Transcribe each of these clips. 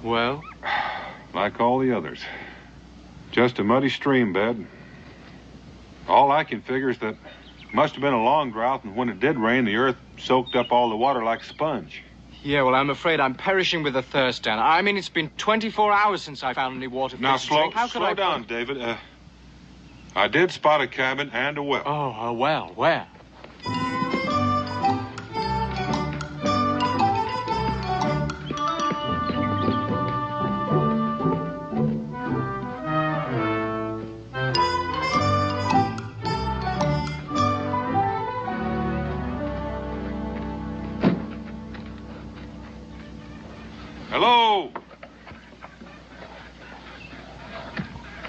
Well? Like all the others. Just a muddy stream bed. All I can figure is that it must have been a long drought, and when it did rain, the earth soaked up all the water like a sponge. Yeah, well, I'm afraid I'm perishing with a thirst, Dan. I mean, it's been 24 hours since I found any water for Now, to drink. How could slow I down, David. I did spot a cabin and a well. Oh, a well. Where? Hello?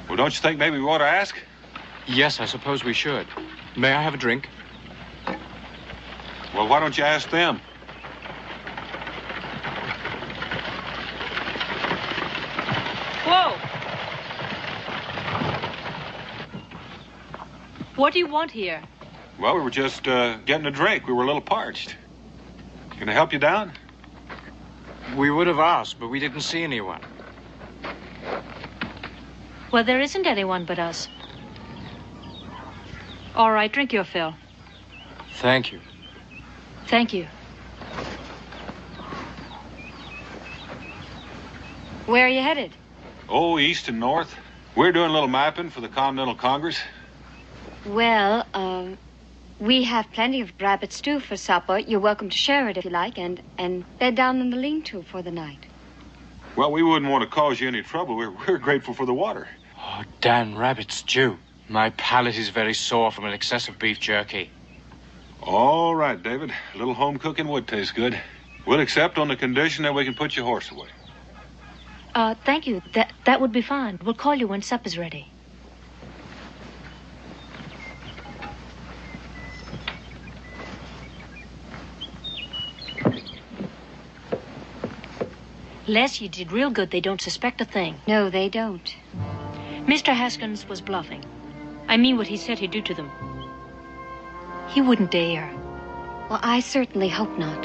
Well, don't you think maybe we ought to ask? Yes, I suppose we should. May I have a drink? Well, why don't you ask them? Whoa! What do you want here? Well, we were just getting a drink. We were a little parched. Can I help you down? We would have asked, but we didn't see anyone. Well, there isn't anyone but us. All right, drink your fill. Thank you. Thank you. Where are you headed? Oh, east and north. We're doing a little mapping for the Continental Congress. Well, we have plenty of rabbit stew for supper. You're welcome to share it if you like, and bed down in the lean-to for the night. Well, we wouldn't want to cause you any trouble. We're grateful for the water. Oh, Dan, rabbit stew. My palate is very sore from an excess of beef jerky. All right, David. A little home cooking would taste good. We'll accept on the condition that we can put your horse away. Thank you. That would be fine. We'll call you when supper's ready. Les, you did real good. They don't suspect a thing. No, they don't. Mr. Haskins was bluffing. I mean what he said he'd do to them. He wouldn't dare. Well, I certainly hope not.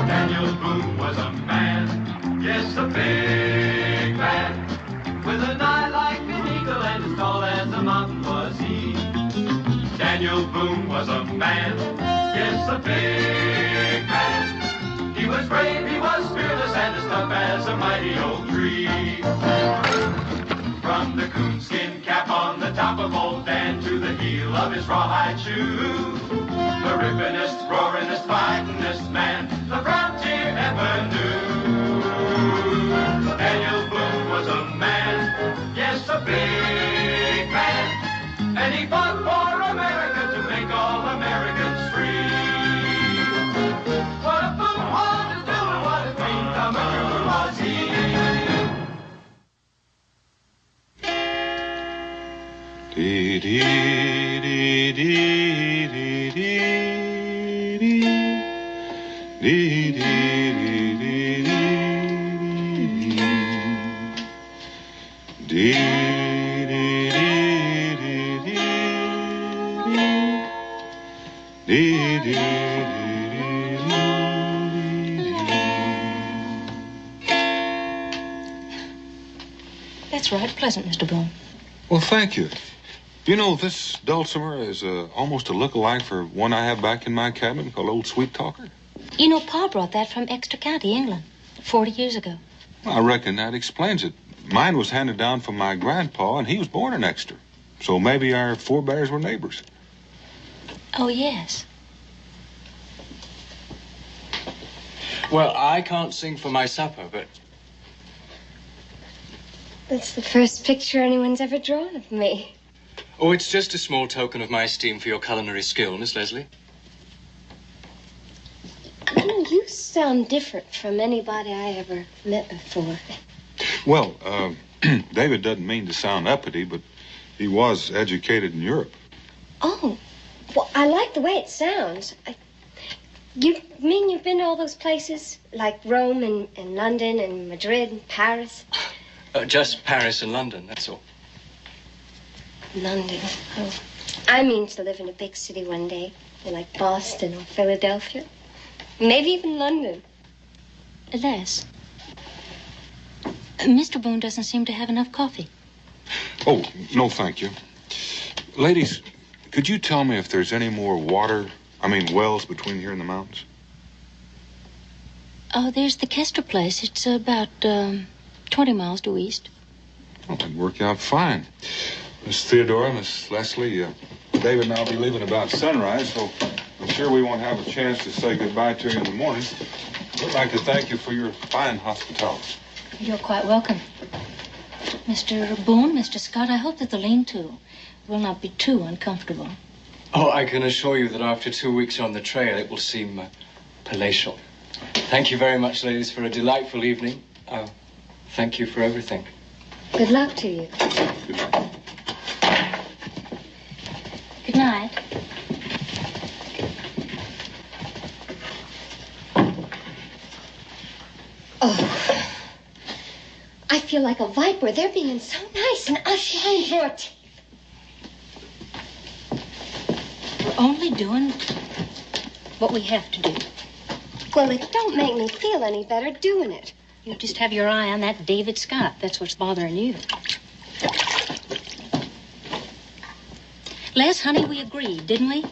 Daniel Boone was a man, yes, a big man, with an eye like an eagle and as tall as a mountain was he. Daniel Boone was a man, yes, a big man. He was brave, he was fearless, and as tough as a mighty oak tree. From the coonskin cap on the top of old Dan to the heel of his rawhide shoe, the rippin'est, roaring'est, fighting'est man the frontier ever knew. Daniel Boone was a man, yes, a big man, and he fought for America to make all Americans free. What a Boone was to do and what a clean thumber trooper was he. Dee dee dee dee dee dee dee dee dee dee dee dee dee That's right. Pleasant, Mr. Boone. Well, thank you. You know, this dulcimer is almost a look-alike for one I have back in my cabin called Old Sweet Talker. You know, Pa brought that from Exeter County, England, 40 years ago. I reckon that explains it. Mine was handed down from my grandpa, and he was born in Exeter. So maybe our forebears were neighbors. Oh, yes. Well, I can't sing for my supper, but... That's the first picture anyone's ever drawn of me. Oh, it's just a small token of my esteem for your culinary skill, Miss Leslie. You know, you sound different from anybody I ever met before. Well, David doesn't mean to sound uppity, but he was educated in Europe. Oh, well, I like the way it sounds. You mean you've been to all those places? Like Rome and London and Madrid and Paris? Just Paris and London, that's all. London. Oh. I mean to live in a big city one day, like Boston or Philadelphia, maybe even London. Les, Mr. Boone doesn't seem to have enough coffee. Oh, no, thank you. Ladies, could you tell me if there's any more wells between here and the mountains? Oh, there's the Kester place. It's about 20 miles due east. Well, that'd work out fine. Miss Theodora, Miss Leslie, David and I'll be leaving about sunrise, so I'm sure we won't have a chance to say goodbye to you in the morning. We'd like to thank you for your fine hospitality. You're quite welcome. Mr. Boone, Mr. Scott, I hope that the lean-to will not be too uncomfortable. Oh, I can assure you that after 2 weeks on the trail, it will seem palatial. Thank you very much, ladies, for a delightful evening. Thank you for everything. Good luck to you. Good night. Good night. Oh, I feel like a viper. They're being so nice, and us behind your teeth. We're only doing what we have to do. Well, it don't make me feel any better doing it. You just have your eye on that David Scott. That's what's bothering you. Les, honey, we agreed, didn't we?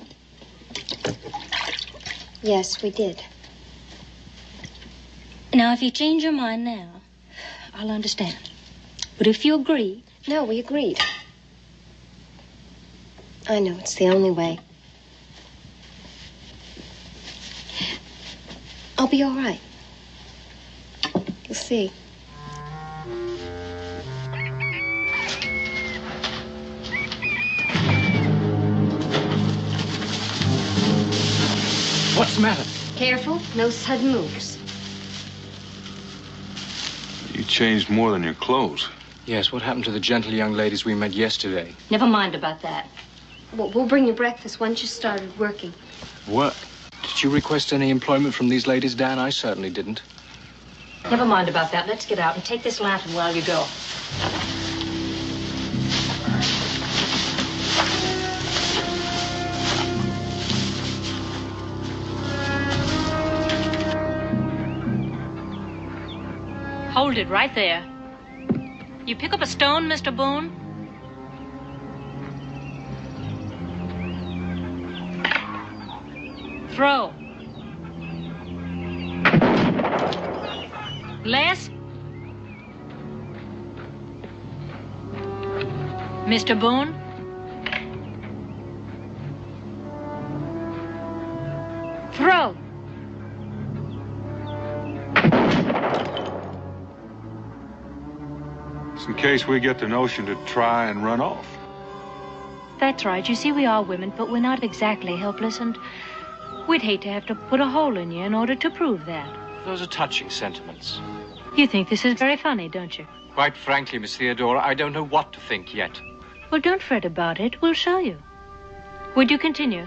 Yes, we did. Now, if you change your mind now, I'll understand. But if you agree... No, we agreed. I know, it's the only way. I'll be all right. You'll see. What's the matter? Careful, no sudden moves. You changed more than your clothes. Yes, what happened to the gentle young ladies we met yesterday? Never mind about that. Well, we'll bring you breakfast once you started working. Work? Did you request any employment from these ladies, Dan? I certainly didn't. Never mind about that. Let's get out and take this lantern while you go. Hold it right there. You pick up a stone, Mr. Boone? Throw. Les? Mr. Boone? Throw. Just in case we get the notion to try and run off. That's right. You see, we are women, but we're not exactly helpless, and we'd hate to have to put a hole in you in order to prove that. Those are touching sentiments. You think this is very funny, don't you? Quite frankly, Miss Theodora, I don't know what to think yet. Well, don't fret about it. We'll show you. Would you continue?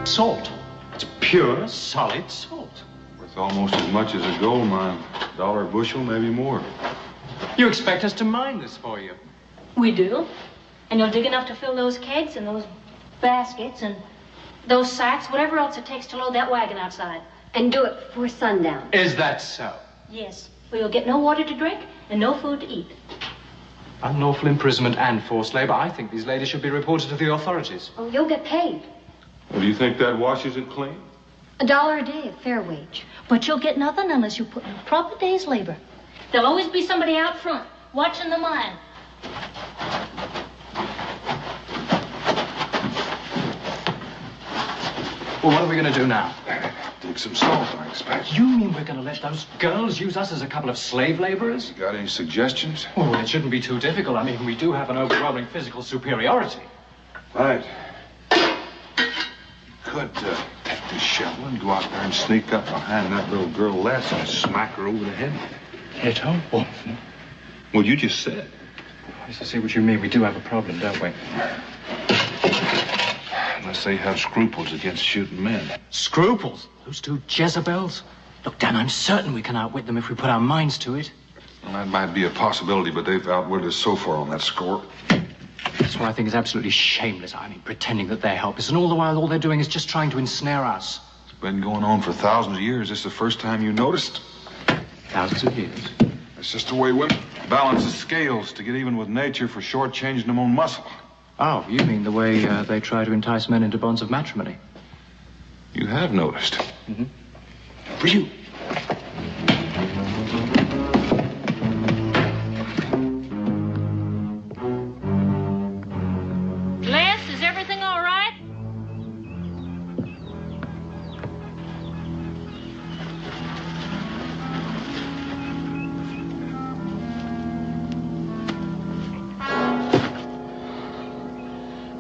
Salt. It's pure, solid salt. Worth almost as much as a gold mine. $1 a bushel, maybe more. You expect us to mine this for you? We do. And you'll dig enough to fill those kegs and those baskets and those sacks, whatever else it takes to load that wagon outside. And do it before sundown. Is that so? Yes. Well, you'll get no water to drink and no food to eat. Unlawful imprisonment and forced labor. I think these ladies should be reported to the authorities. Oh, you'll get paid. Well, do you think that washes it clean? $1 a day, a fair wage. But you'll get nothing unless you put in a proper day's labor. There'll always be somebody out front watching the mine. Well, what are we going to do now? Dig some salt, I expect. You mean we're going to let those girls use us as a couple of slave laborers? You got any suggestions? Oh, well, it shouldn't be too difficult. I mean, we do have an overwhelming physical superiority. Right. Could take this shovel and go out there and sneak up behind that little girl Les and smack her over the head. Hit her? What? Well, you just said. I see what you mean. We do have a problem, don't we? Unless they have scruples against shooting men. Scruples? Those two Jezebels? Look, Dan, I'm certain we can outwit them if we put our minds to it. Well, that might be a possibility, but they've outwitted us so far on that score. That's what I think is absolutely shameless. I mean, pretending that they're helpless, and all the while all they're doing is just trying to ensnare us. It's been going on for thousands of years. This is the first time you noticed? Thousands of years. It's just the way women balance the scales to get even with nature for shortchanging them on muscle. Oh, you mean the way they try to entice men into bonds of matrimony? You have noticed. Mm-hmm. For you. Les, is everything all right?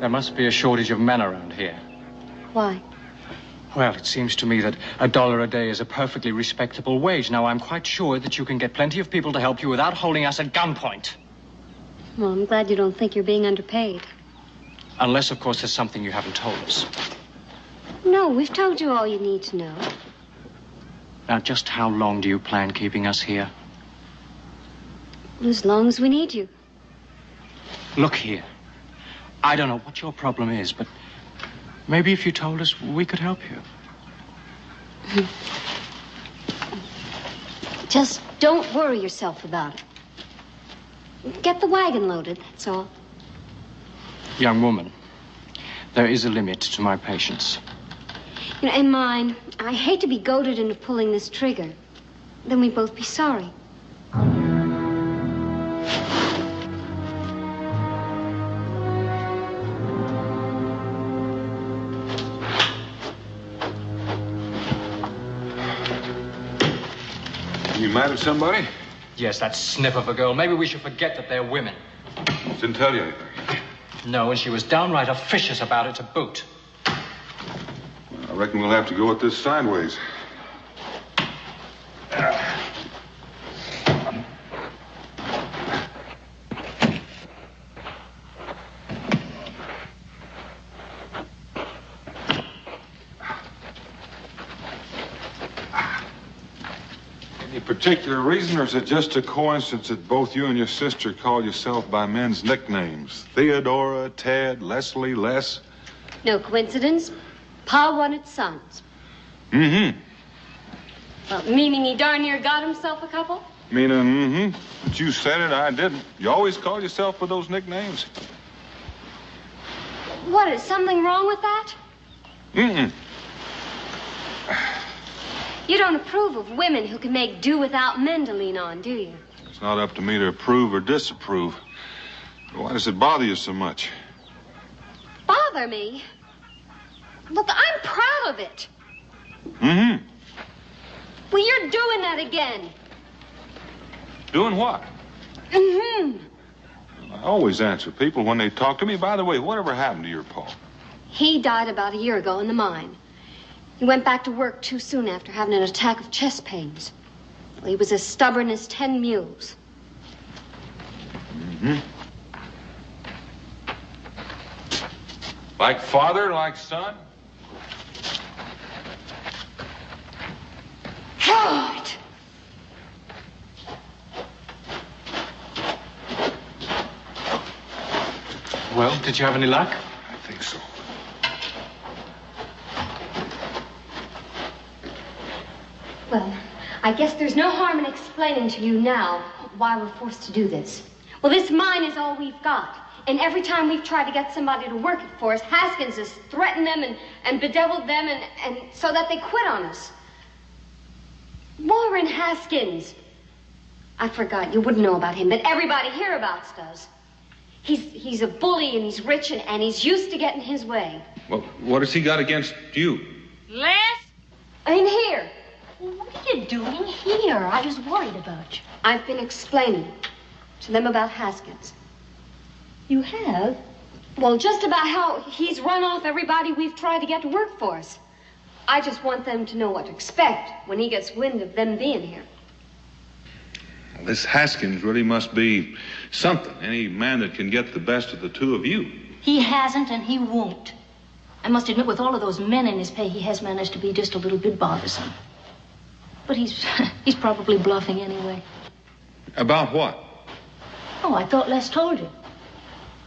There must be a shortage of men around here. Why? Well, it seems to me that $1 a day is a perfectly respectable wage. Now, I'm quite sure that you can get plenty of people to help you without holding us at gunpoint. Well, I'm glad you don't think you're being underpaid. Unless, of course, there's something you haven't told us. No, we've told you all you need to know. Now, just how long do you plan keeping us here? As long as we need you. Look here. I don't know what your problem is, but maybe if you told us, we could help you. Just don't worry yourself about it. Get the wagon loaded, that's all. Young woman, there is a limit to my patience. You know, and mine. I hate to be goaded into pulling this trigger. Then we'd both be sorry. You mad at somebody? Yes, that snip of a girl. Maybe we should forget that they're women. Didn't tell you anything. No, and she was downright officious about it to boot. I reckon we'll have to go at this sideways. Any particular reason, or is it just a coincidence that both you and your sister call yourself by men's nicknames? Theodora, Ted, Leslie, Les? No coincidence. Pa wanted sons. Mm-hmm. Well, meaning he darn near got himself a couple? Meaning, But you said it, I didn't. You always call yourself with those nicknames. What, is something wrong with that? Mm-mm. You don't approve of women who can make do without men to lean on, do you? It's not up to me to approve or disapprove. Why does it bother you so much? Bother me? Look, I'm proud of it. Mm-hmm. Well, you're doing that again. Doing what? Mm-hmm. I always answer people when they talk to me. By the way, whatever happened to your pa? He died about a year ago in the mine. He went back to work too soon after having an attack of chest pains. Well, he was as stubborn as 10 mules. Mm-hmm. Like father, like son? God! Well, did you have any luck? I think so. Well, I guess there's no harm in explaining to you now why we're forced to do this. Well, this mine is all we've got. And every time we've tried to get somebody to work it for us, Haskins has threatened them and bedeviled them and so that they quit on us. Warren Haskins. I forgot. You wouldn't know about him, but everybody hereabouts does. He's a bully and he's rich and he's used to getting his way. Well, what has he got against you? Les? In here. What are you doing here? I was worried about you. I've been explaining to them about Haskins. You have? Well, just about how he's run off everybody we've tried to get to work for us. I just want them to know what to expect when he gets wind of them being here. This Haskins really must be something. Any man that can get the best of the two of you. He hasn't and he won't. I must admit, with all of those men in his pay, he has managed to be just a little bit bothersome. But he's probably bluffing anyway. About what? Oh, I thought Les told you.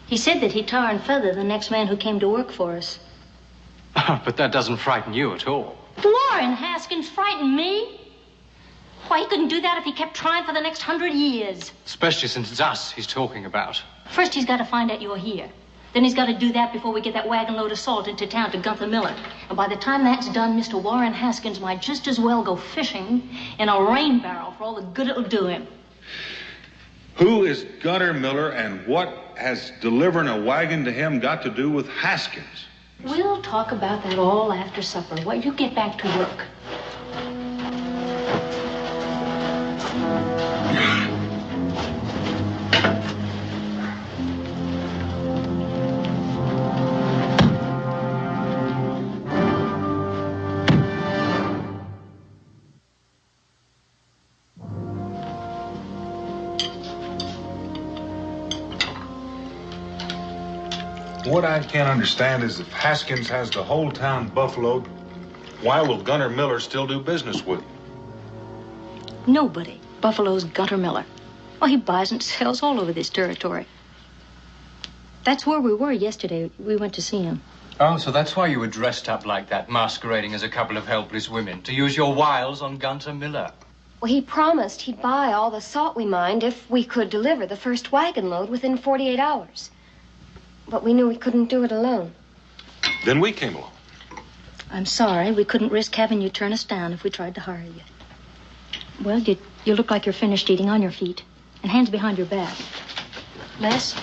He said that he'd tar and feather the next man who came to work for us. But that doesn't frighten you at all. Warren Haskins frightened me? Why, he couldn't do that if he kept trying for the next 100 years. Especially since it's us he's talking about. First, he's got to find out you're here. Then he's got to do that before we get that wagon load of salt into town to Gunther Miller. And by the time that's done, Mr. Warren Haskins might just as well go fishing in a rain barrel for all the good it'll do him. Who is Gunther Miller, and what has delivering a wagon to him got to do with Haskins? We'll talk about that all after supper. While you get back to work. What I can't understand is if Haskins has the whole town buffaloed, why will Gunther Miller still do business with him? Nobody buffaloes Gunther Miller. Oh, he buys and sells all over this territory. That's where we were yesterday. We went to see him. Oh, so that's why you were dressed up like that, masquerading as a couple of helpless women, to use your wiles on Gunther Miller. Well, he promised he'd buy all the salt we mined if we could deliver the first wagon load within 48 hours. But we knew we couldn't do it alone. Then we came along. I'm sorry. We couldn't risk having you turn us down if we tried to hire you. Well, you look like you're finished eating on your feet. And hands behind your back. Les?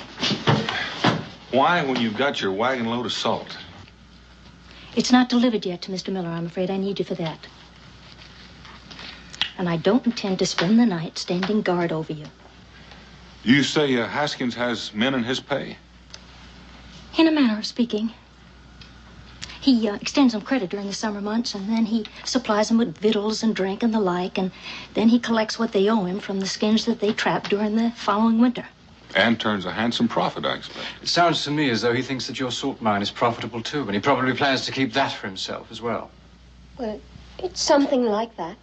Why, when you've got your wagon load of salt? It's not delivered yet to Mr. Miller. I'm afraid I need you for that. And I don't intend to spend the night standing guard over you. You say Haskins has men in his pay? In a manner of speaking. He extends them credit during the summer months, and then he supplies them with victuals and drink and the like, and then he collects what they owe him from the skins that they trap during the following winter. And turns a handsome profit, I expect. It sounds to me as though he thinks that your salt mine is profitable too, and he probably plans to keep that for himself as well. Well, it's something like that.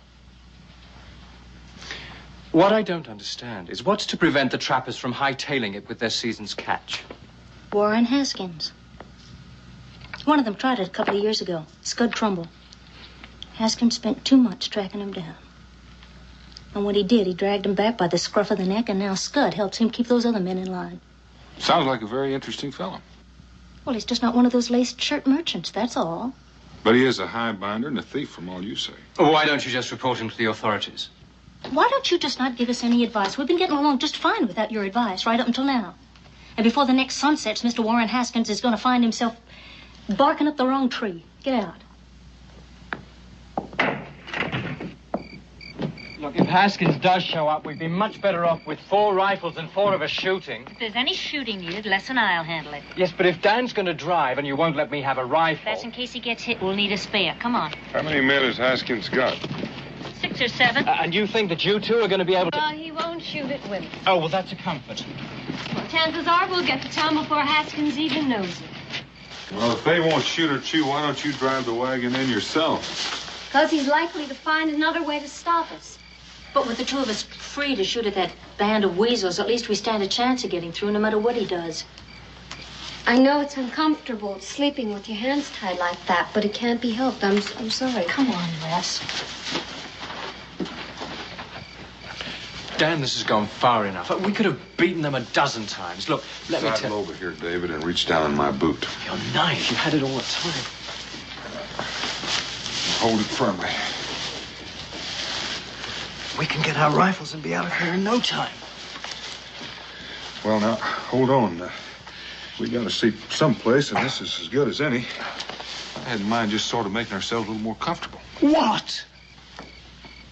What I don't understand is what's to prevent the trappers from hightailing it with their season's catch? Warren Haskins. One of them tried it a couple of years ago. Scud Trumbull. Haskins spent 2 months tracking him down. And when he did, he dragged him back by the scruff of the neck, and now Scud helps him keep those other men in line. Sounds like a very interesting fellow. Well, he's just not one of those laced shirt merchants, that's all. But he is a high binder and a thief from all you say. Why don't you just report him to the authorities? Why don't you just not give us any advice? We've been getting along just fine without your advice right up until now. And before the next sun sets, Mr. Warren Haskins is going to find himself barking up the wrong tree. Get out. Look, if Haskins does show up, we'd be much better off with 4 rifles and 4 of us shooting. If there's any shooting needed, Les and I'll handle it. Yes, but if Dan's going to drive and you won't let me have a rifle... That's in case he gets hit. We'll need a spare. Come on. How many men has Haskins got? 6 or 7. And you think that you two are going to be able to... Well, he won't shoot at women. Oh, well, that's a comfort. Well, chances are we'll get to town before Haskins even knows it. Well, if they won't shoot at you, why don't you drive the wagon in yourself? Because he's likely to find another way to stop us. But with the 2 of us free to shoot at that band of weasels, at least we stand a chance of getting through no matter what he does. I know it's uncomfortable sleeping with your hands tied like that, but it can't be helped. I'm sorry. Come on, Les. Dan, this has gone far enough. We could have beaten them a dozen times. Look, let me Sidle tell... over here, David, and reach down in my boot. Your knife, you had it all the time. Hold it firmly. We can get our rifles and be out of here in no time. Well, now, hold on. We got to sleep someplace, and this is as good as any. I had in mind just sort of making ourselves a little more comfortable. What?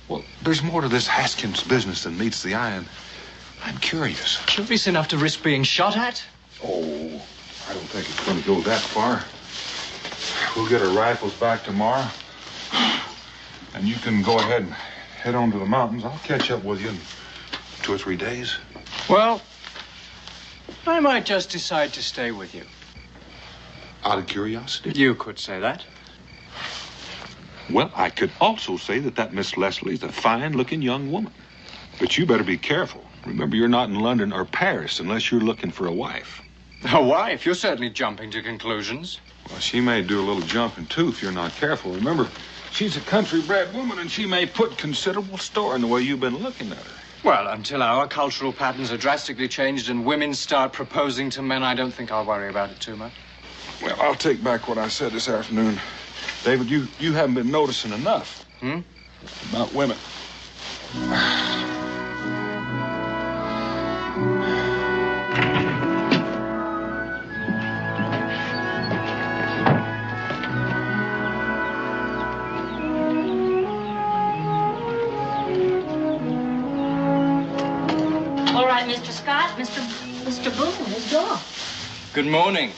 Well, there's more to this Haskins business than meets the eye, and I'm curious. Curious enough to risk being shot at? Oh, I don't think it's going to go that far. We'll get our rifles back tomorrow, and you can go ahead and head on to the mountains. I'll catch up with you in 2 or 3 days. Well, I might just decide to stay with you. out of curiosity. You could say that. Well, I could also say that Miss Leslie's a fine-looking young woman. But you better be careful. Remember, you're not in London or Paris unless you're looking for a wife. A wife? You're certainly jumping to conclusions. Well, she may do a little jumping, too, if you're not careful. Remember, she's a country-bred woman, and she may put considerable store in the way you've been looking at her. Well, until our cultural patterns are drastically changed and women start proposing to men, I don't think I'll worry about it too much. Well, I'll take back what I said this afternoon. David, you haven't been noticing enough. About women. All right, Mr. Scott, Mr. Boone is gone. Good morning.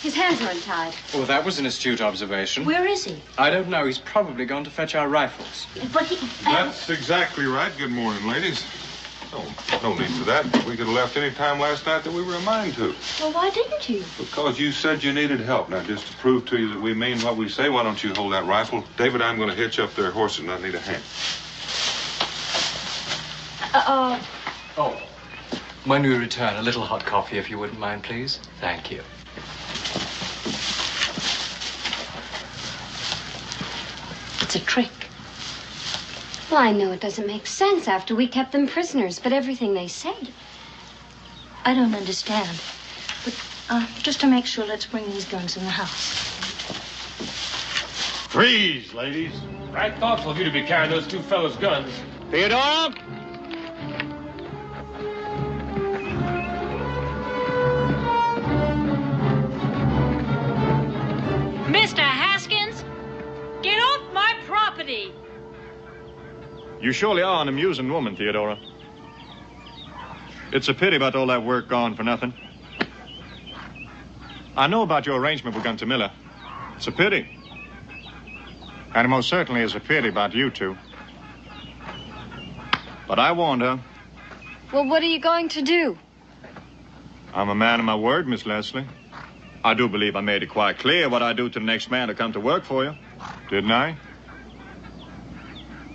His hands are untied. Oh, that was an astute observation. Where is he? I don't know. He's probably gone to fetch our rifles. But he... That's exactly right. Good morning, ladies. No need for that. We could have left any time last night that we were in mind to. Well, why didn't you? Because you said you needed help. Now, just to prove to you that we mean what we say, why don't you hold that rifle? David, I'm going to hitch up their horses and I need a hand. Oh, when we return, a little hot coffee, if you wouldn't mind, please. Thank you. It's a trick. Well, I know it doesn't make sense after we kept them prisoners, but everything they said. I don't understand. But just to make sure, let's bring these guns in the house. Freeze, ladies. Right thoughtful of you to be carrying those two fellas' guns. Theodore? Mr. Haskins, get off my property. You surely are an amusing woman, Theodora. It's a pity about all that work gone for nothing. I know about your arrangement with Gunter Miller. It's a pity. And it most certainly is a pity about you two. But I warned her. Well, what are you going to do? I'm a man of my word, Miss Leslie. I do believe I made it quite clear what I do to the next man to come to work for you. Didn't I?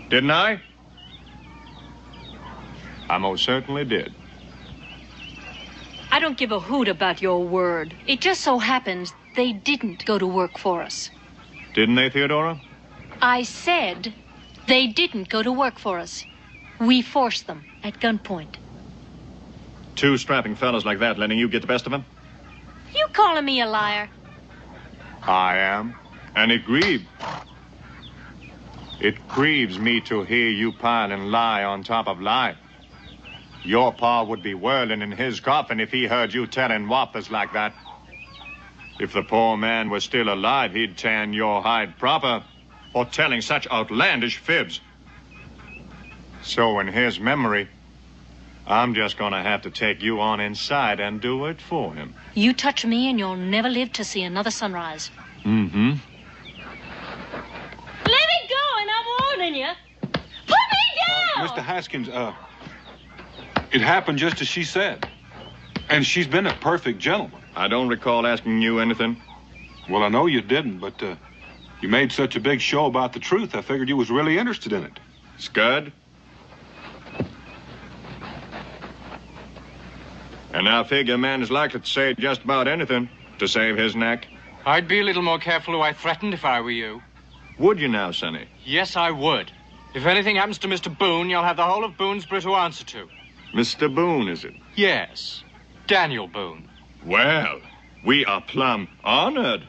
Didn't I? I most certainly did. I don't give a hoot about your word. It just so happens they didn't go to work for us. Didn't they, Theodora? I said they didn't go to work for us. We forced them at gunpoint. Two strapping fellows like that letting you get the best of them? You calling me a liar? I am. And it grieves. It grieves me to hear you pile and lie on top of lie. Your pa would be whirling in his coffin if he heard you telling whoppers like that. If the poor man was still alive, he'd tan your hide proper for telling such outlandish fibs. So in his memory, I'm just gonna have to take you on inside and do it for him. You touch me and you'll never live to see another sunrise. Mm-hmm. Let me go and I'm warning you. Put me down! Mr. Haskins, it happened just as she said. And she's been a perfect gentleman. I don't recall asking you anything. Well, I know you didn't, but you made such a big show about the truth, I figured you was really interested in it. Scud? And I figure a man is likely to say just about anything to save his neck. I'd be a little more careful who I threatened if I were you. Would you now, Sonny? Yes, I would. If anything happens to Mr. Boone, you'll have the whole of Boonesboro to answer to. Mr. Boone, is it? Yes. Daniel Boone. Well, we are plumb honored.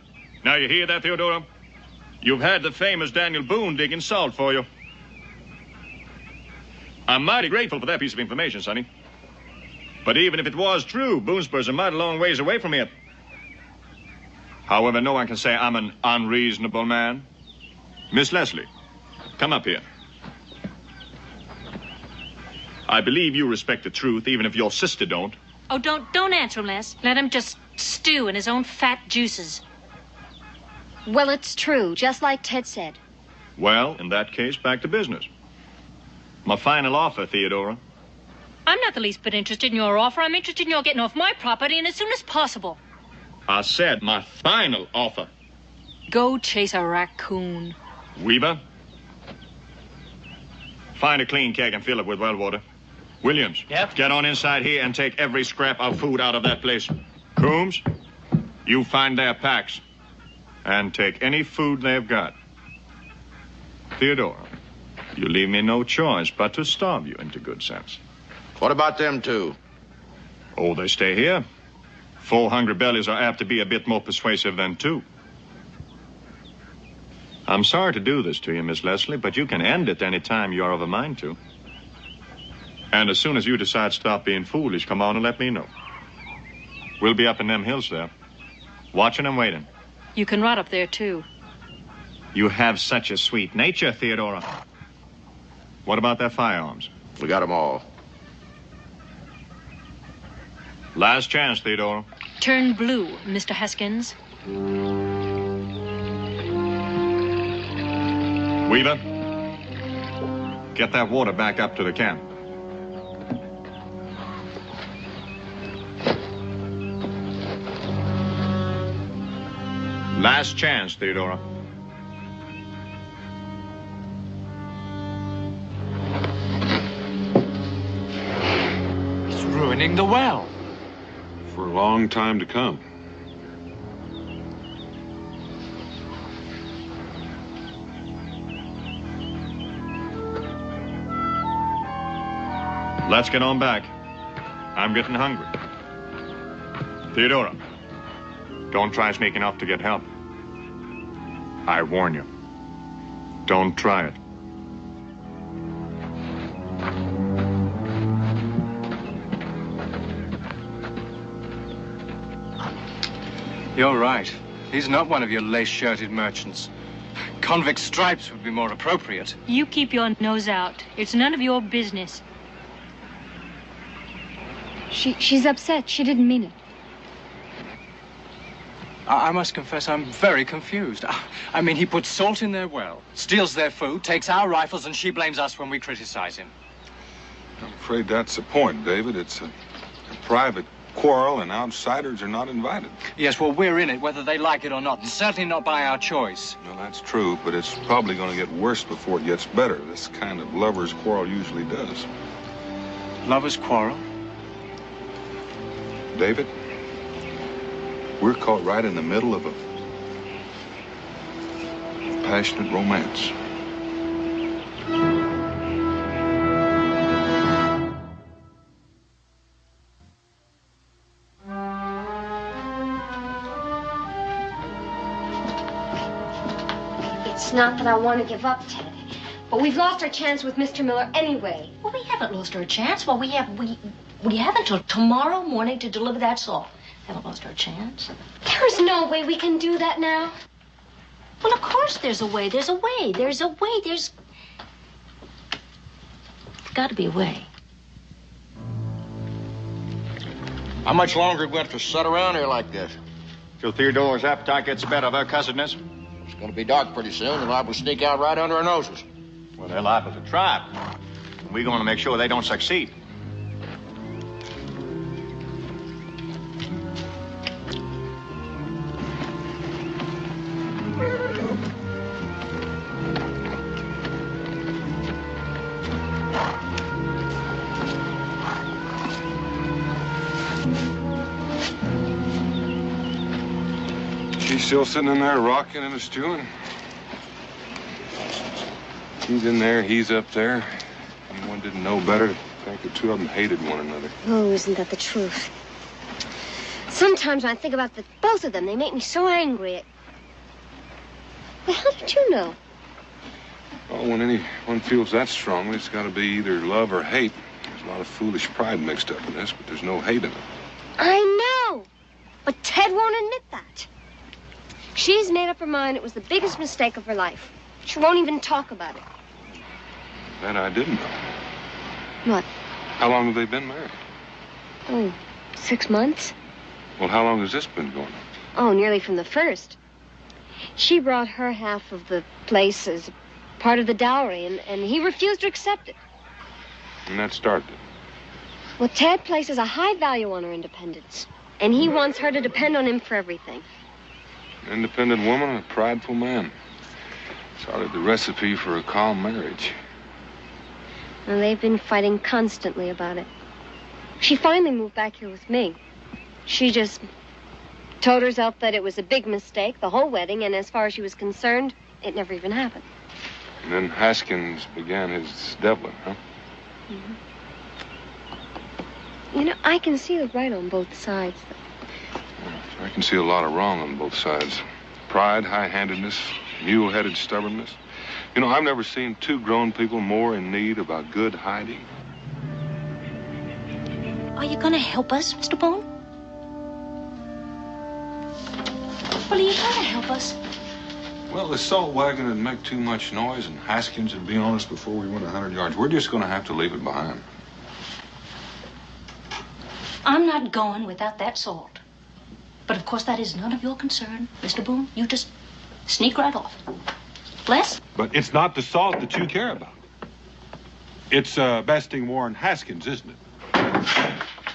Now you hear that, Theodora? You've had the famous Daniel Boone digging salt for you. I'm mighty grateful for that piece of information, Sonny. But even if it was true, Boonesboro's a mighty long ways away from here. However, no one can say I'm an unreasonable man. Miss Leslie, come up here. I believe you respect the truth, even if your sister don't. Oh, don't answer him, Les. Let him just stew in his own fat juices. Well, it's true, just like Ted said. Well, in that case, back to business. My final offer, Theodora. I'm not the least bit interested in your offer. I'm interested in your getting off my property and as soon as possible. I said my final offer. Go chase a raccoon. Weaver, find a clean keg and fill it with well water. Williams, Yep. Get on inside here and take every scrap of food out of that place. Coombs, you find their packs and take any food they've got. Theodora, you leave me no choice but to starve you into good sense. What about them two? Oh, they stay here. 4 hungry bellies are apt to be a bit more persuasive than 2. I'm sorry to do this to you, Miss Leslie, but you can end it any time you're of a mind to. And as soon as you decide to stop being foolish, come on and let me know. We'll be up in them hills there, watching and waiting. You can rot up there, too. You have such a sweet nature, Theodora. What about their firearms? We got them all. Last chance, Theodora. Turn blue, Mr. Haskins. Weaver, get that water back up to the camp. Last chance, Theodora. It's ruining the well. For a long time to come. Let's get on back. I'm getting hungry. Theodora, don't try sneaking up to get help. I warn you. Don't try it. You're right. He's not one of your lace-shirted merchants. Convict stripes would be more appropriate. You keep your nose out. It's none of your business. She's upset. She didn't mean it. I must confess I'm very confused. I mean, he puts salt in their well, steals their food, takes our rifles, and she blames us when we criticize him. I'm afraid that's the point, David. It's a private quarrel, and outsiders are not invited. Yes, well, we're in it, whether they like it or not, and certainly not by our choice. Well, that's true, but it's probably going to get worse before it gets better. This kind of lover's quarrel usually does. Lovers quarrel? David, we're caught right in the middle of a passionate romance. It's not that I want to give up, Ted, but we've lost our chance with Mr. Miller anyway. Well, we haven't lost our chance. Well, we have until tomorrow morning to deliver that salt. Haven't lost our chance. There's no way we can do that now. Well, of course there's a way. There's a way. There's a way. There's got to be a way. How much longer are we going to sit around here like this? Till Theodora's appetite gets the better of her cussedness. It's going to be dark pretty soon, and liable to sneak out right under our noses. Well, they're liable to try. We're going to make sure they don't succeed. She's still sitting in there rocking and stewing. He's in there, he's up there. Anyone didn't know better, I think the two of them hated one another. Oh, isn't that the truth? Sometimes when I think about both of them, they make me so angry. Well, how did you know? Well, when anyone feels that strongly, it's got to be either love or hate. There's a lot of foolish pride mixed up in this, but there's no hate in it. I know, but Ted won't admit that. She's made up her mind it was the biggest mistake of her life. She won't even talk about it. That I didn't know. What? How long have they been married? Oh, 6 months. Well, how long has this been going on? Oh, nearly from the first. She brought her half of the place as part of the dowry, and he refused to accept it. And that started it. Well, Ted places a high value on her independence. And he wants her to depend on him for everything. Independent woman and a prideful man. It's hardly the recipe for a calm marriage. And they've been fighting constantly about it. She finally moved back here with me. She just told herself that it was a big mistake, the whole wedding, and as far as she was concerned, it never even happened. And then Haskins began his deviling, huh? Mm-hmm. You know, I can see the right on both sides. I can see a lot of wrong on both sides. Pride, high-handedness, mule-headed stubbornness. You know, I've never seen two grown people more in need of a good hiding. Are you going to help us, Mr. Boone? Well, are you going to help us? Well, the salt wagon would make too much noise, and Haskins would be on us before we went 100 yards. We're just going to have to leave it behind. I'm not going without that salt. But, of course, that is none of your concern, Mr. Boone. You just sneak right off. Les? But it's not the salt that you care about. It's besting Warren Haskins, isn't it?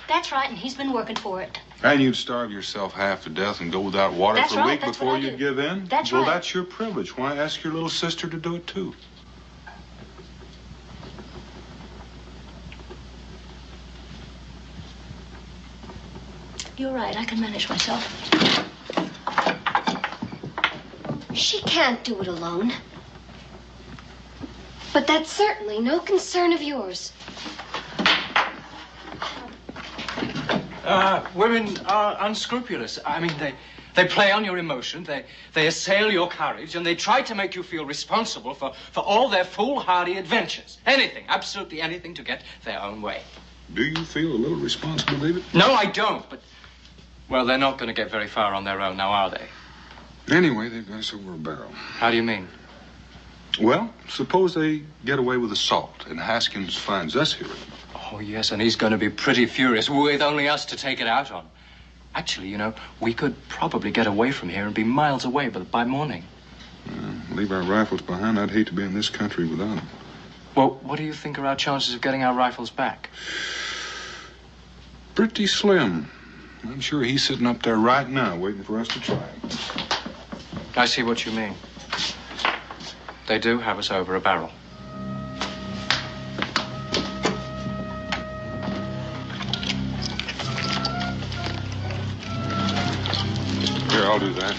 That's right, and he's been working for it. And you'd starve yourself half to death and go without water That's for a right, week that's before what I you'd do. give in? That's well, right. That's your privilege. Why ask your little sister to do it, too? You're right, I can manage myself. She can't do it alone. But that's certainly no concern of yours. Women are unscrupulous. I mean, they play on your emotion, they assail your courage, and they try to make you feel responsible for all their foolhardy adventures. Anything, absolutely anything to get their own way. Do you feel a little responsible, David? No, I don't, but, well, they're not going to get very far on their own now, are they? Anyway, they've got us over a barrel. How do you mean? Well, suppose they get away with the salt, and Haskins finds us here. Oh, yes, and he's going to be pretty furious with only us to take it out on. Actually, you know, we could probably get away from here and be miles away by morning. Leave our rifles behind. I'd hate to be in this country without them. Well, what do you think are our chances of getting our rifles back? Pretty slim. I'm sure he's sitting up there right now waiting for us to try it. I see what you mean. They do have us over a barrel. Here, I'll do that.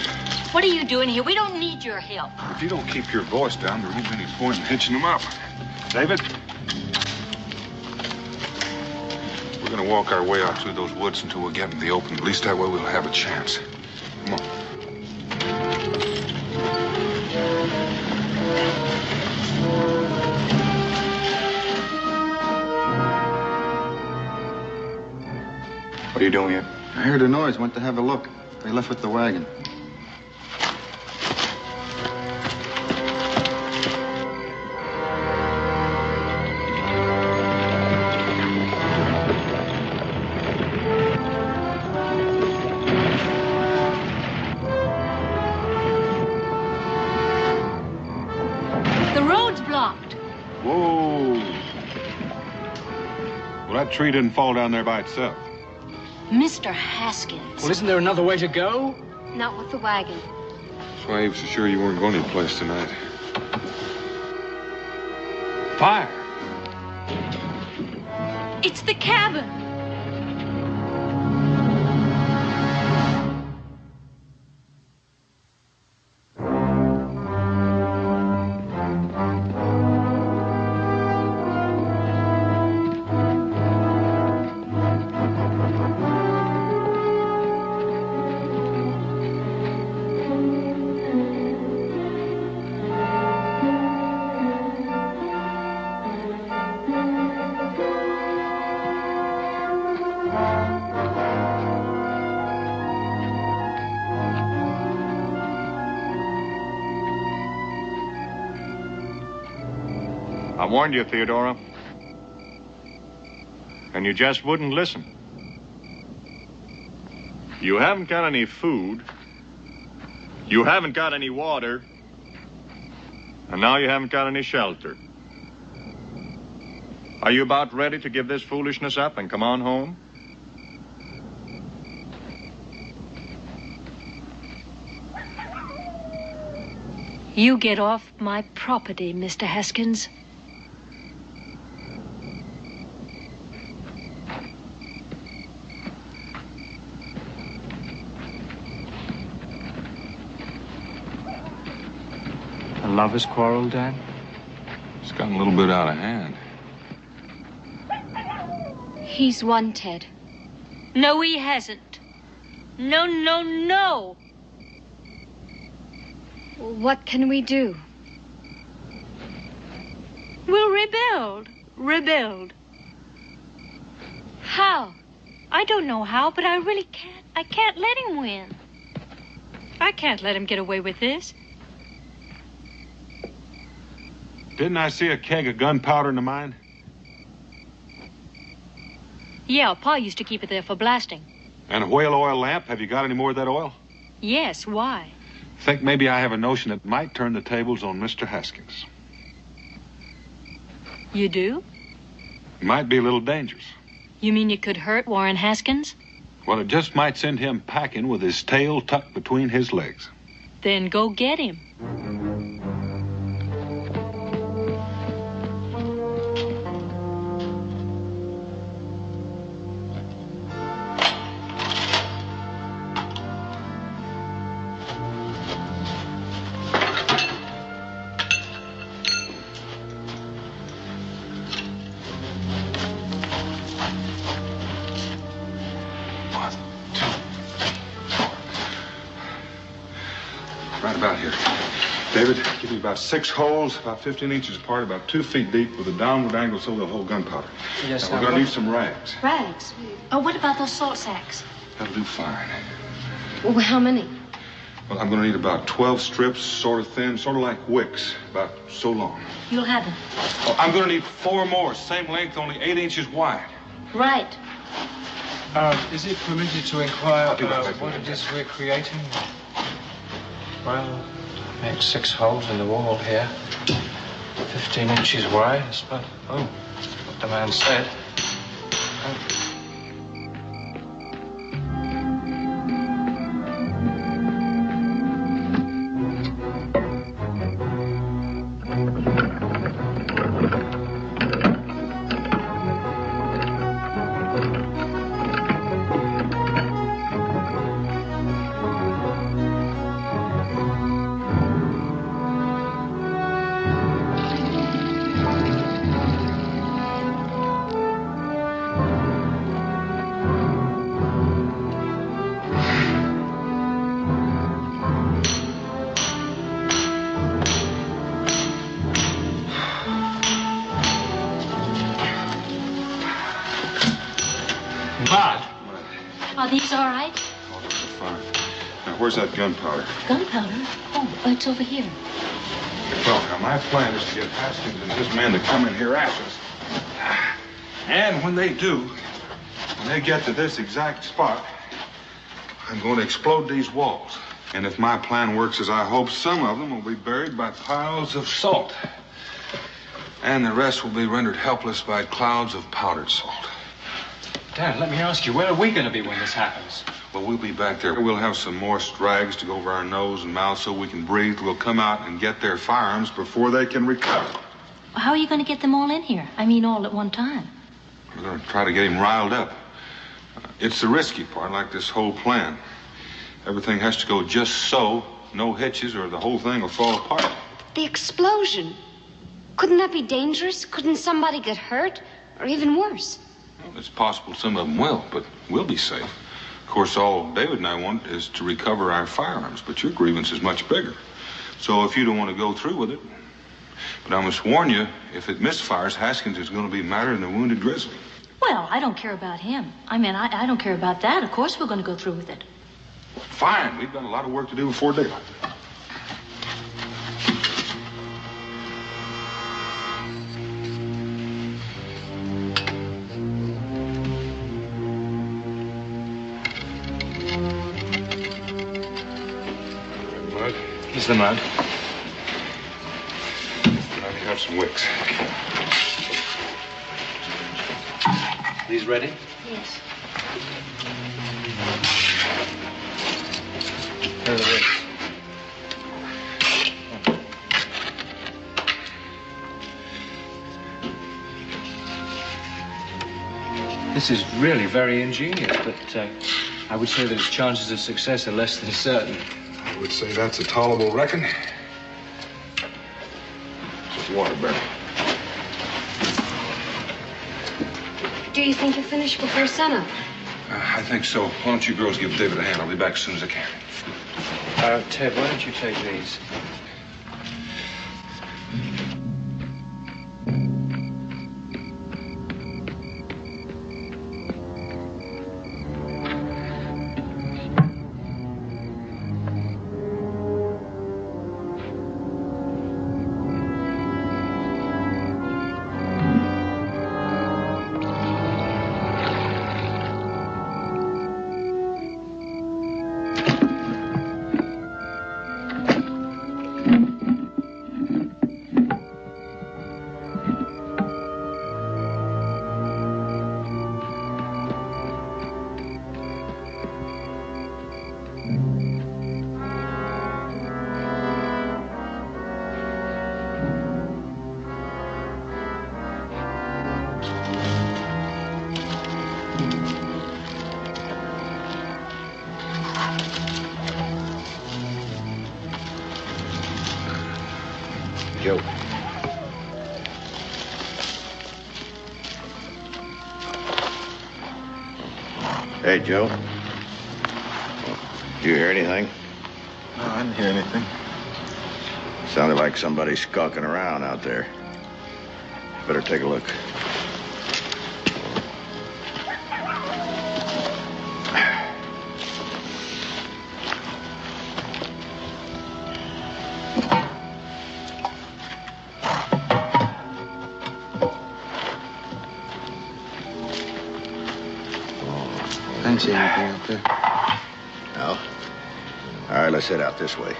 What are you doing here? We don't need your help. If you don't keep your voice down, there won't be any point in hitching them up. David? We're going to walk our way out through those woods until we get in the open. At least that way we'll have a chance. Come on. What are you doing here? I heard a noise, went to have a look. They left with the wagon. The road's blocked. Whoa. Well, that tree didn't fall down there by itself. Mr. Haskins. Well, isn't there another way to go? Not with the wagon. That's why he was so sure you weren't going anyplace tonight. Fire! It's the cabin. I warned you, Theodora. And you just wouldn't listen. You haven't got any food. You haven't got any water. And now you haven't got any shelter. Are you about ready to give this foolishness up and come on home? You get off my property, Mr. Haskins. A lover's quarrel, Dad? It's gotten a little bit out of hand. He's won, Ted. No, he hasn't. No, no, no. What can we do? We'll rebuild. Rebuild. How? I don't know how, but I really can't. I can't let him win. I can't let him get away with this. Didn't I see a keg of gunpowder in the mine? Yeah, Pa used to keep it there for blasting. And a whale oil lamp? Have you got any more of that oil? Yes, why? Think maybe I have a notion that might turn the tables on Mr. Haskins. You do? Might be a little dangerous. You mean you could hurt Warren Haskins? Well, it just might send him packing with his tail tucked between his legs. Then go get him. Right about here. David, give me about 6 holes, about 15 inches apart, about 2 feet deep, with a downward angle so they'll hold gunpowder. Yes, now, we're going to need some rags. Rags? Oh, what about those salt sacks? That'll do fine. Well, how many? Well, I'm going to need about 12 strips, sort of thin, sort of like wicks, about so long. You'll have them. Oh, I'm going to need 4 more, same length, only 8 inches wide. Right. Is it permitted to inquire I'll do that what it is we're creating? Well, make 6 holes in the wall here. 15 inches wide. That's about, what the man said. Are these all right? Oh, those are fine. Now, where's that gunpowder? Gunpowder? Oh, it's over here. Well, now, my plan is to get Haskins and his men to come in here after us. And when they do, when they get to this exact spot, I'm going to explode these walls. And if my plan works as I hope, some of them will be buried by piles of salt. And the rest will be rendered helpless by clouds of powdered salt. Dad, let me ask you, where are we going to be when this happens? Well, we'll be back there. We'll have some more rags to go over our nose and mouth so we can breathe. We'll come out and get their firearms before they can recover. How are you going to get them all in here? I mean, all at one time. We're going to try to get him riled up. It's the risky part, like this whole plan. Everything has to go just so, no hitches, or the whole thing will fall apart. The explosion. Couldn't that be dangerous? Couldn't somebody get hurt? Or even worse? Well, it's possible some of them will, but we'll be safe. Of course, all David and I want is to recover our firearms, but your grievance is much bigger. So if you don't want to go through with it, but I must warn you, if it misfires, Haskins is going to be madder than a wounded grizzly. Well, I don't care about him. I mean, I don't care about that. Of course we're going to go through with it. Fine. We've got a lot of work to do before daylight. Mud? Here's the mud. I have some wicks. These ready? Yes. Here are the wicks. This is really very ingenious, but I would say that its chances of success are less than certain. I would say that's a tolerable reckon. Just water, Barry. Do you think you'll finish before sunup? I think so. Why don't you girls give David a hand? I'll be back as soon as I can. Ted, why don't you take these? Joe. Hey, Joe. Did you hear anything? No, I didn't hear anything. Sounded like somebody skulking around out there. Better take a look. I didn't see anything out there. No? All right, let's head out this way.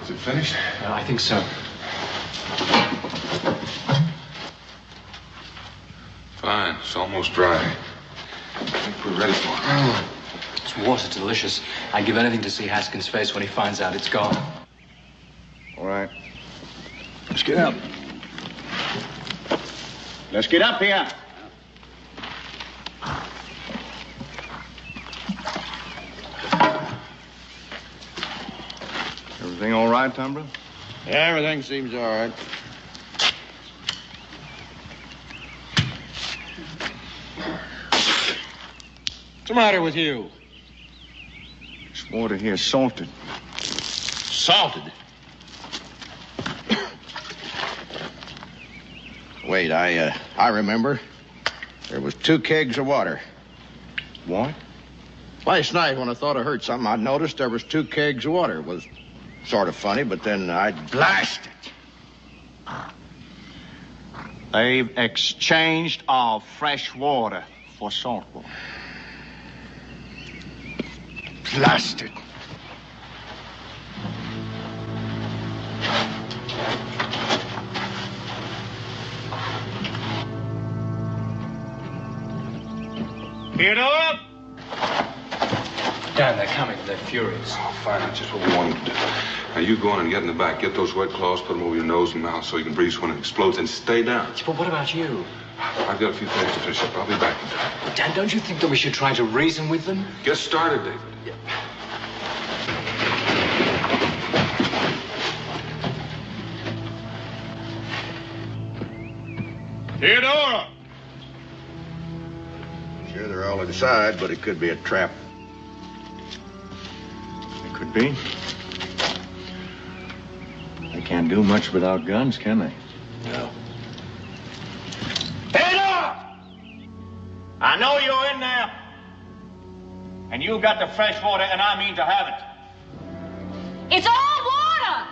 Is it finished? I think so. Fine. It's almost dry. I think we're ready for it. This water's delicious. I'd give anything to see Haskins' face when he finds out it's gone. All right. Let's get up. Let's get up here. Everything all right, Tumbler? Yeah, everything seems all right. What's the matter with you? This water here's salted. Salted? Wait, I remember. There was 2 kegs of water. What? Last night, when I thought I heard something, I noticed there was 2 kegs of water. It was sort of funny, but then I blasted. They've exchanged our fresh water for salt water. Blasted. Get up! Dan, they're coming. They're furious. Oh, fine. That's just what we wanted to do. Now, you go on and get in the back. Get those wet cloths, put them over your nose and mouth so you can breathe when it explodes, and stay down. But what about you? I've got a few things to finish up. I'll be back in time. But Dan, don't you think that we should try to reason with them? Get started, David. Theodora! Sure, they're all inside, but it could be a trap. It could be. They can't do much without guns, can they? No. Theodora! I know you're in there. And you got the fresh water, and I mean to have it. It's our water!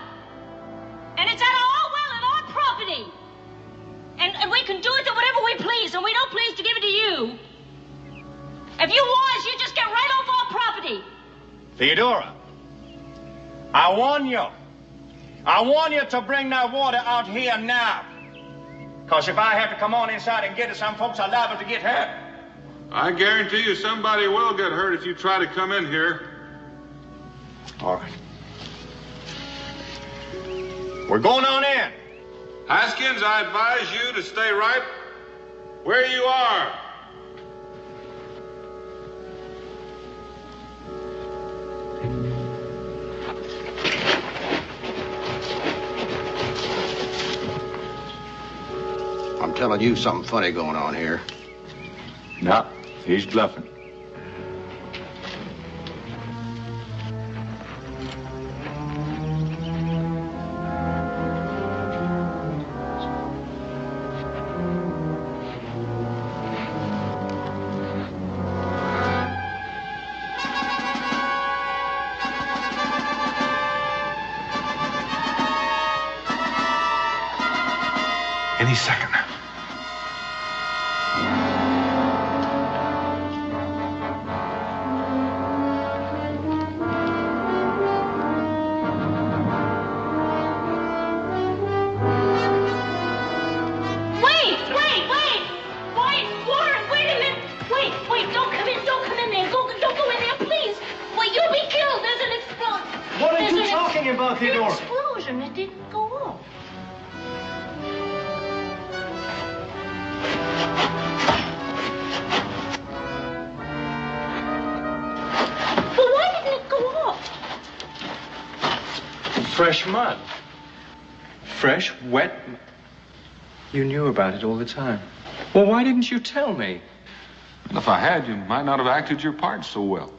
And it's at our well and our property. And we can do it to whatever we please, and we don't please to give it to you. If you was, you just get right off our property. Theodora, I warn you. I warn you to bring that water out here now. Because if I have to come on inside and get it, some folks are liable to get hurt. I guarantee you somebody will get hurt if you try to come in here. All right. We're going on in. Haskins, I advise you to stay right where you are. I'm telling you something funny going on here. No, he's bluffing. Any second now. About Theodora? Explosion. It didn't go off. But why didn't it go off? Fresh mud. Fresh, wet. You knew about it all the time. Well, why didn't you tell me? And if I had, you might not have acted your part so well.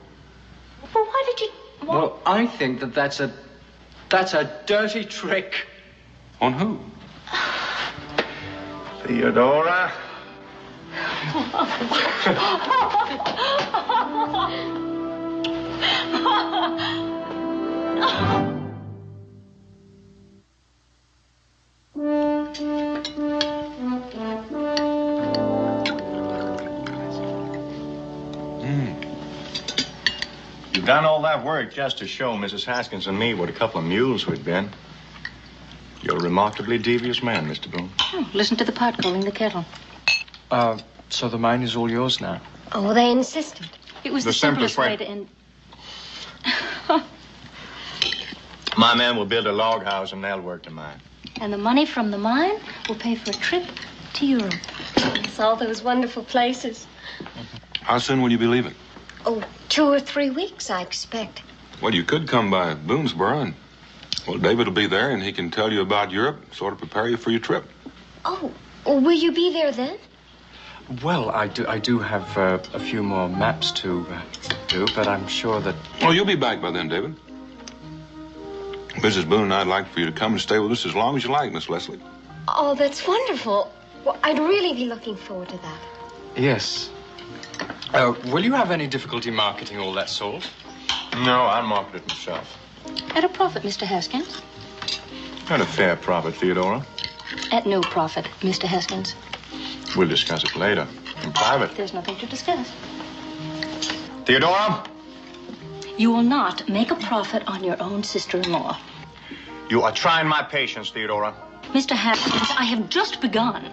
But why did you... Well, I think that's a dirty trick. On who? Theodora. You've done all that work just to show Mrs. Haskins and me what a couple of mules we'd been. You're a remarkably devious man, Mr. Boone. Oh, listen to the pot calling the kettle. So the mine is all yours now? Oh, they insisted. It was the simplest way to end. My man will build a log house and they'll work the mine. And the money from the mine will pay for a trip to Europe. It's all those wonderful places. How soon will you be leaving? Oh, 2 or 3 weeks, I expect. Well, you could come by Boonesboro and, well, David will be there and he can tell you about Europe, sort of prepare you for your trip. Oh, will you be there then? Well, I do have a few more maps to do, but I'm sure that... Oh, you'll be back by then, David. Mrs. Boone and I'd like for you to come and stay with us as long as you like, Miss Leslie. Oh, that's wonderful. Well, I'd really be looking forward to that. Yes. Will you have any difficulty marketing all that salt? No, I'll market it myself. At a profit, Mr. Haskins. At a fair profit, Theodora. At no profit, Mr. Haskins. We'll discuss it later, in private. There's nothing to discuss. Theodora? You will not make a profit on your own sister-in-law. You are trying my patience, Theodora. Mr. Haskins, I have just begun.